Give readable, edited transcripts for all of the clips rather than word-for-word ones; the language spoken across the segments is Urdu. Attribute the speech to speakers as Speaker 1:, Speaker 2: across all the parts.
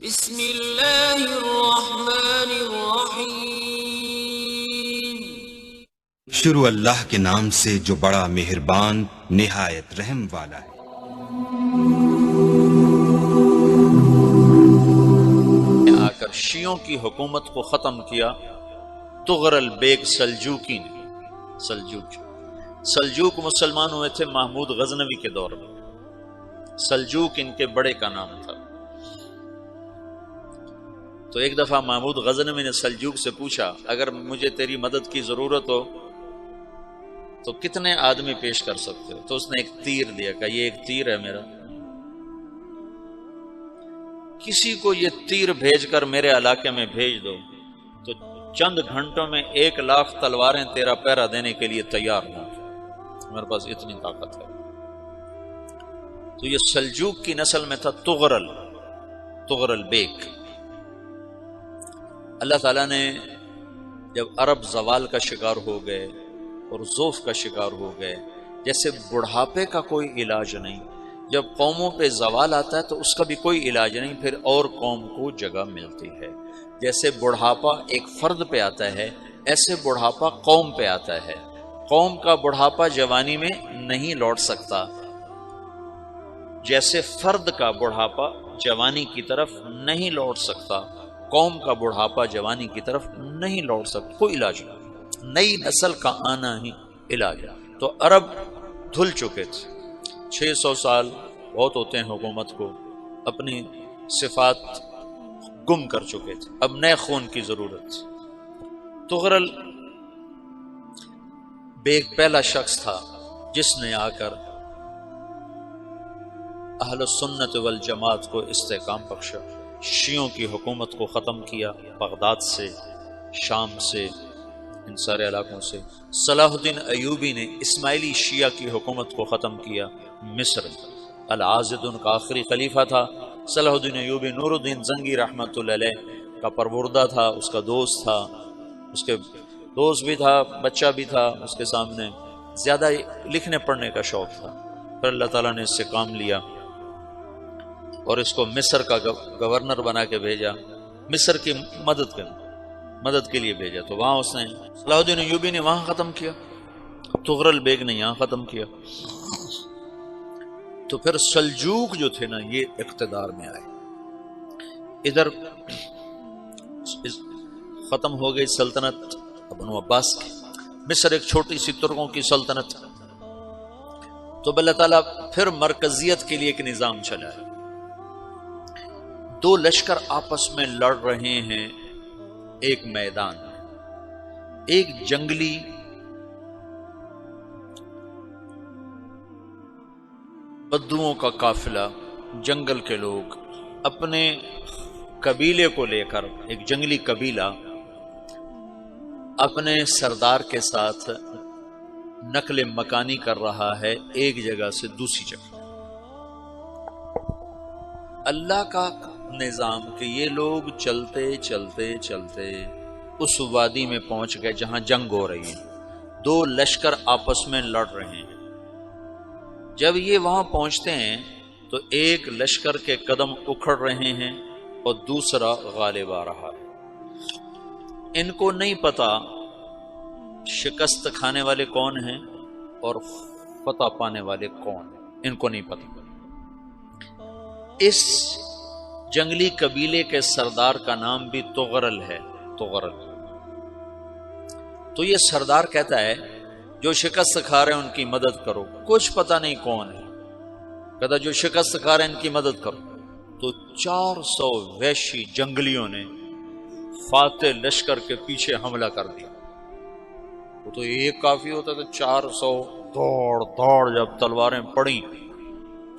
Speaker 1: بسم اللہ الرحمن الرحیم۔
Speaker 2: شروع اللہ کے نام سے جو بڑا مہربان نہایت رحم والا ہے۔
Speaker 3: آ کر شیعوں کی حکومت کو ختم کیا طغرل بیگ سلجوکی نے۔ سلجوک مسلمان ہوئے تھے محمود غزنوی کے دور میں۔ سلجوک ان کے بڑے کا نام تھا۔ تو ایک دفعہ محمود غزنوی نے سلجوک سے پوچھا، اگر مجھے تیری مدد کی ضرورت ہو تو کتنے آدمی پیش کر سکتے ہو؟ تو اس نے ایک تیر دیا، کہا یہ ایک تیر ہے میرا، کسی کو یہ تیر بھیج کر میرے علاقے میں بھیج دو تو چند گھنٹوں میں 1,00,000 تلواریں تیرا پیرا دینے کے لیے تیار ہوں، میرے پاس اتنی طاقت ہے۔ تو یہ سلجوک کی نسل میں تھا طغرل بیگ۔ اللہ تعالیٰ نے جب عرب زوال کا شکار ہو گئے اور ضعف کا شکار ہو گئے، جیسے بڑھاپے کا کوئی علاج نہیں، جب قوموں پہ زوال آتا ہے تو اس کا بھی کوئی علاج نہیں، پھر اور قوم کو جگہ ملتی ہے۔ جیسے بڑھاپا ایک فرد پہ آتا ہے، ایسے بڑھاپا قوم پہ آتا ہے۔ قوم کا بڑھاپا جوانی میں نہیں لوٹ سکتا، جیسے فرد کا بڑھاپا جوانی کی طرف نہیں لوٹ سکتا، قوم کا بڑھاپا جوانی کی طرف نہیں لوٹ سکتا، کوئی علاج نہیں، نئی نسل کا آنا ہی علاج ہے۔ تو عرب دھل چکے تھے، 600 سال بہت ہوتے ہیں حکومت کو، اپنی صفات گم کر چکے تھے، اب نئے خون کی ضرورت تھی۔ طغرل بیگ پہلا شخص تھا جس نے آ کر اہل سنت والجماعت کو استحکام بخشا، شیعوں کی حکومت کو ختم کیا، بغداد سے، شام سے، ان سارے علاقوں سے۔ صلاح الدین ایوبی نے اسماعیلی شیعہ کی حکومت کو ختم کیا، مصر۔ العاضد ان کا آخری خلیفہ تھا۔ صلاح الدین ایوبی نور الدین زنگی رحمۃ اللہ علیہ کا پروردہ تھا، اس کا دوست تھا، اس کے دوست بھی تھا، بچہ بھی تھا اس کے سامنے، زیادہ لکھنے پڑھنے کا شوق تھا۔ پھر اللہ تعالیٰ نے اس سے کام لیا اور اس کو مصر کا گورنر بنا کے بھیجا، مصر کی مدد کے لیے بھیجا۔ تو وہاں اس نے صلاح الدین ایوبی نے وہاں ختم کیا، طغرل بیگ نے یہاں ختم کیا۔ تو پھر سلجوک جو تھے نا، یہ اقتدار میں آئے، ادھر ختم ہو گئی سلطنت بنو عباس کی، مصر ایک چھوٹی سی ترکوں کی سلطنت۔ تو اللہ تعالیٰ پھر مرکزیت کے لیے ایک نظام چلایا۔ دو لشکر آپس میں لڑ رہے ہیں ایک میدان میں، ایک جنگلی بدوؤں کا قافلہ، جنگل کے لوگ اپنے قبیلے کو لے کر، ایک جنگلی قبیلہ اپنے سردار کے ساتھ نقل مکانی کر رہا ہے ایک جگہ سے دوسری جگہ۔ اللہ کا نظام کہ یہ لوگ چلتے چلتے چلتے اس وادی میں پہنچ گئے جہاں جنگ ہو رہی ہے، دو لشکر آپس میں لڑ رہے ہیں۔ جب یہ وہاں پہنچتے ہیں تو ایک لشکر کے قدم اکھڑ رہے ہیں اور دوسرا غالب آ رہا ہے۔ ان کو نہیں پتا شکست کھانے والے کون ہیں اور فتح پانے والے کون ہیں، ان کو نہیں پتا۔ اس جنگلی قبیلے کے سردار کا نام بھی طغرل ہے، طغرل۔ تو یہ سردار کہتا ہے جو شکست کھا رہے ہیں ان کی مدد کرو، کچھ پتہ نہیں کون ہے، کہتا جو شکست کھا رہے ہیں ان کی مدد کرو۔ تو 400 وحشی جنگلیوں نے فاتح لشکر کے پیچھے حملہ کر دیا۔ وہ تو ایک کافی ہوتا تھا، 400 دوڑ جب تلواریں پڑیں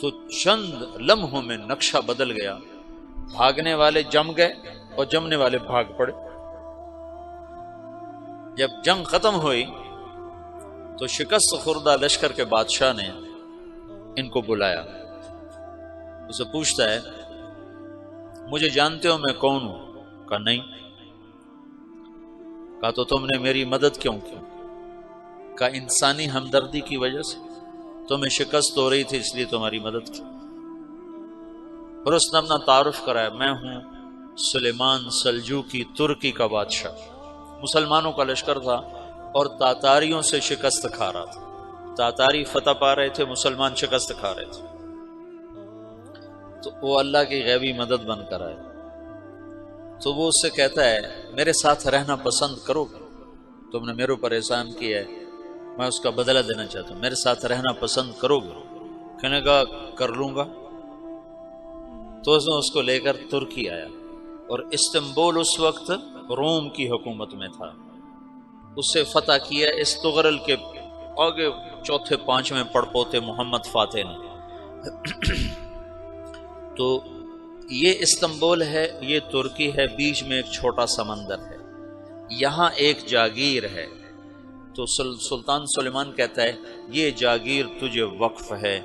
Speaker 3: تو چند لمحوں میں نقشہ بدل گیا، بھاگنے والے جم گئے اور جمنے والے بھاگ پڑے۔ جب جنگ ختم ہوئی تو شکست خوردہ لشکر کے بادشاہ نے ان کو بلایا، اسے پوچھتا ہے مجھے جانتے ہو میں کون ہوں؟ کہا نہیں۔ کہا تو تم نے میری مدد کیوں کی؟ کہا انسانی ہمدردی کی وجہ سے، تمہیں شکست ہو رہی تھی اس لیے تمہاری مدد کی۔ پھر اس نے اپنا تعارف کرایا، میں ہوں سلیمان سلجوقی ترکی کا بادشاہ، مسلمانوں کا لشکر تھا اور تاتاریوں سے شکست کھا رہا تھا۔ تاتاری فتح پا رہے تھے، مسلمان شکست کھا رہے تھے، تو وہ اللہ کی غیبی مدد بن کر آئے۔ تو وہ اس سے کہتا ہے میرے ساتھ رہنا پسند کرو گے؟ تم نے میرے اوپر احسان کیا ہے، میں اس کا بدلہ دینا چاہتا ہوں، میرے ساتھ رہنا پسند کرو گے؟ کہنے کا کر لوں گا۔ تو اس نے اس کو لے کر ترکی آیا، اور استنبول اس وقت روم کی حکومت میں تھا، اسے فتح کیا اس تغرل کے آگے چوتھے پانچویں پڑپوتے محمد فاتح نے۔ تو یہ استنبول ہے، یہ ترکی ہے، بیچ میں ایک چھوٹا سمندر ہے، یہاں ایک جاگیر ہے۔ تو سلطان سلیمان کہتا ہے یہ جاگیر تجھے وقف ہے،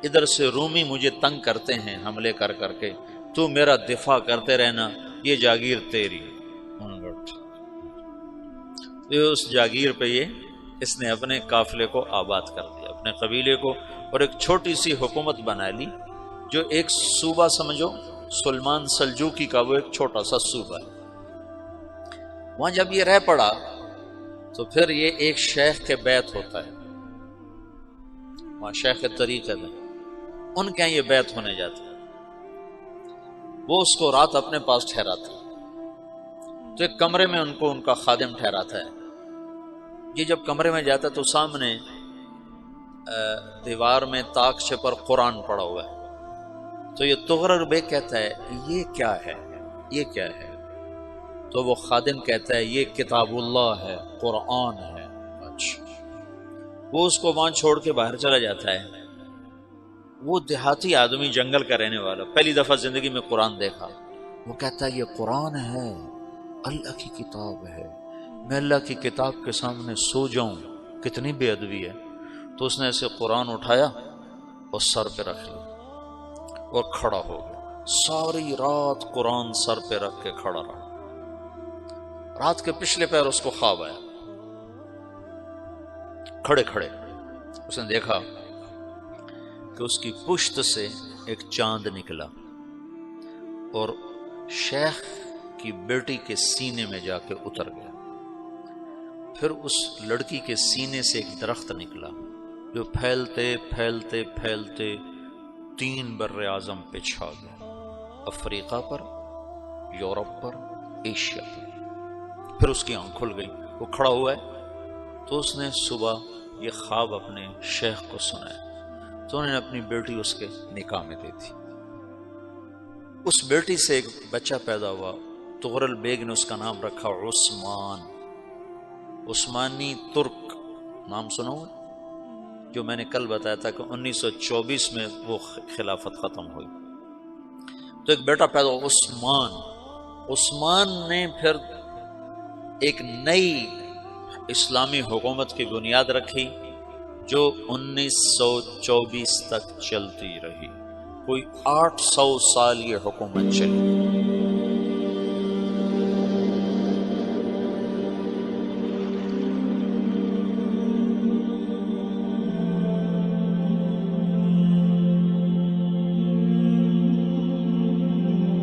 Speaker 3: ادھر سے رومی مجھے تنگ کرتے ہیں حملے کر کر کے، تو میرا دفاع کرتے رہنا، یہ جاگیر تیری۔ اس جاگیر پہ اس نے اپنے قافلے کو آباد کر دیا، اپنے قبیلے کو، اور ایک چھوٹی سی حکومت بنا لی، جو ایک صوبہ سمجھو سلمان سلجوقی کا، وہ ایک چھوٹا سا صوبہ ہے۔ وہاں جب یہ رہ پڑا تو پھر یہ ایک شیخ کے بیت ہوتا ہے، وہاں شیخ طریقہ ہے، ان کے یہ بیت ہونے جاتا ہے، وہ اس کو رات اپنے پاس ٹھہراتا ہے، تو ایک کمرے میں ان کو ان کا خادم ٹھہراتا ہے۔ یہ جب کمرے میں جاتا ہے تو سامنے دیوار میں طاقچے پر قرآن پڑا ہوا ہے، تو یہ تغرل بیگ کہتا ہے یہ کیا ہے، یہ کیا ہے؟ تو وہ خادم کہتا ہے یہ کتاب اللہ ہے، قرآن ہے۔ اچھا، وہ اس کو وہاں چھوڑ کے باہر چلا جاتا ہے۔ وہ دیہاتی آدمی، جنگل کا رہنے والا، پہلی دفعہ زندگی میں قرآن دیکھا، وہ کہتا ہے یہ قرآن ہے، اللہ کی کتاب ہے، میں اللہ کی کتاب کے سامنے سو جاؤں، کتنی بے ادبی ہے۔ تو اس نے ایسے قرآن اٹھایا اور سر پہ رکھ لیا اور کھڑا ہو گیا، ساری رات قرآن سر پہ رکھ کے کھڑا رہا۔ رات کے پچھلے پہر اس کو خواب آیا، کھڑے کھڑے اس نے دیکھا کہ اس کی پشت سے ایک چاند نکلا اور شیخ کی بیٹی کے سینے میں جا کے اتر گیا۔ پھر اس لڑکی کے سینے سے ایک درخت نکلا جو پھیلتے پھیلتے پھیلتے 3 بر اعظم پہ چھا گیا، افریقہ پر، یورپ پر، ایشیا پر۔ پھر اس کی آنکھ کھل گئی، وہ کھڑا ہوا ہے، تو اس نے صبح یہ خواب اپنے شیخ کو سنایا، تو انہوں نے اپنی بیٹی اس کے نکاح میں دے دی۔ اس بیٹی سے ایک بچہ پیدا ہوا، تغرل بیگ نے اس کا نام رکھا عثمان، عثمانی ترک نام سنا ہوا، جو میں نے کل بتایا تھا کہ 1924 میں وہ خلافت ختم ہوئی۔ تو ایک بیٹا پیدا ہوا عثمان۔ عثمان نے پھر ایک نئی اسلامی حکومت کی بنیاد رکھی جو 1924 تک چلتی رہی، کوئی 800 سال یہ حکومت چلی۔